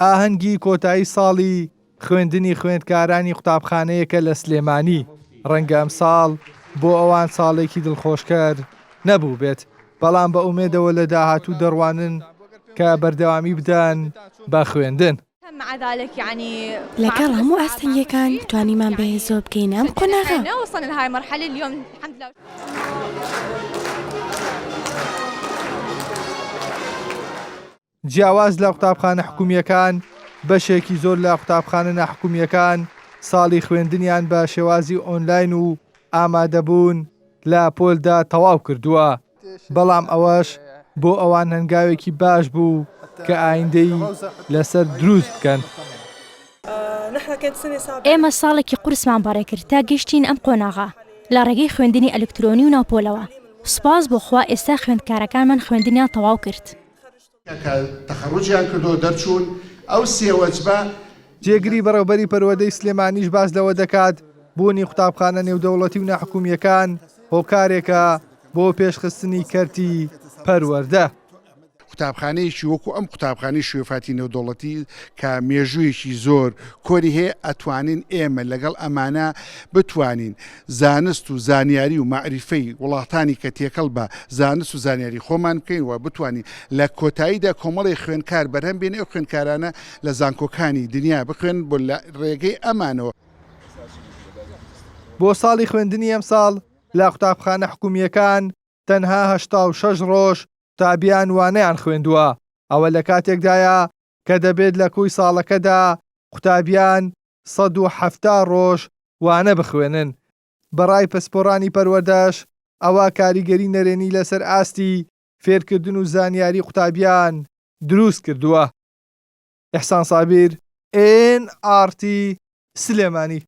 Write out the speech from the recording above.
ئاهەنگی کۆتایی ساڵی خوێندنی خوێندکارانی قوتابخانەیەکە لە سلێمانی. ڕەنگە ئەم ساڵ بۆ ئەوان ساڵێکی دڵخۆشکەر نەبوو بێت، بەڵام بە ئومێدەوە لە داهاتوو دەڕوانن کە بەردەوامی بدەن بە خوێندن. لەگەڵ هەموو ئاستەنگیەکان توانیمان بەهێزۆ بکەین ئەم قۆناغا. جیاواز لە قوتابخانە حکوومیەکان بەشێکی زۆر لە قوتابخانە ناحکوومیەکان ساڵی خوێندنیان بە شێوازی ئۆنلاین و ئامادەبوون لە پۆلدا تەواو کردووە، بەڵام ئەوەش بۆ ئەوان هەنگاوێکی باش بوو کە ئایندەی لەسەر دروست بکەن. ئێمە ساڵێکی قورسمان بەڕێکرد تا گەشتین ئەم قۆناغا لە ڕێگەی خوێندنی ئەلکترۆنی و ناوپۆلەوە. سوپاس بۆ خوا ئێستا خوێندکارەکانمان خوێندنیان تەواو کرد. تەخەڕوجیان کردو دەرچوون ئەو سێوەجبە. جێگری بەڕێوەبەری پەروەردەی سلێمانیش باس لەوە دەکات بوونی قوتابخانە نێودەوڵەتی و ناحکوومیەکان هۆکارێکە بۆ پێشخستنی کەرتی پەروەردە. قوتابخانەیەکی وەکو ئەم قوتابخانەی شوێفاتی نێودەوڵەتی کە مێژوویەکی زۆر کۆری هەیە ئەتوانین ئێمە لەگەڵ ئەمانە بتوانین زانست و زانیاری و معریفەی وڵاتانی کە تێکەڵ بە زانست و زانیاری خۆمان بکەین و بتوانین لە کۆتاییدا کۆمەڵی خوێندکار بەرهەم بێنێ ئەو خوێندکارانە لە زانکۆکانی دنیا بخوێن بۆ لە ڕێگەی ئەمانەوە. بۆ ساڵی خوێندنی ئەم ساڵ لە قوتابخانە حکوومیەکان تەنها 86 ڕۆژ قوتابیان وانەیان خوێندووە. ئەوە لە کاتێکدایە کە دەبێت لە کۆی ساڵەکەدا قوتابیان 170 ڕۆژ وانە بخوێنن. بەڕای پسپۆڕانی پەروەردەش ئەوە کاریگەری نەرێنی لەسەر ئاستی فێرکردن و زانیاری قوتابیان دروست کردووە. ئیحسان سابیر، NRT سلێمانی.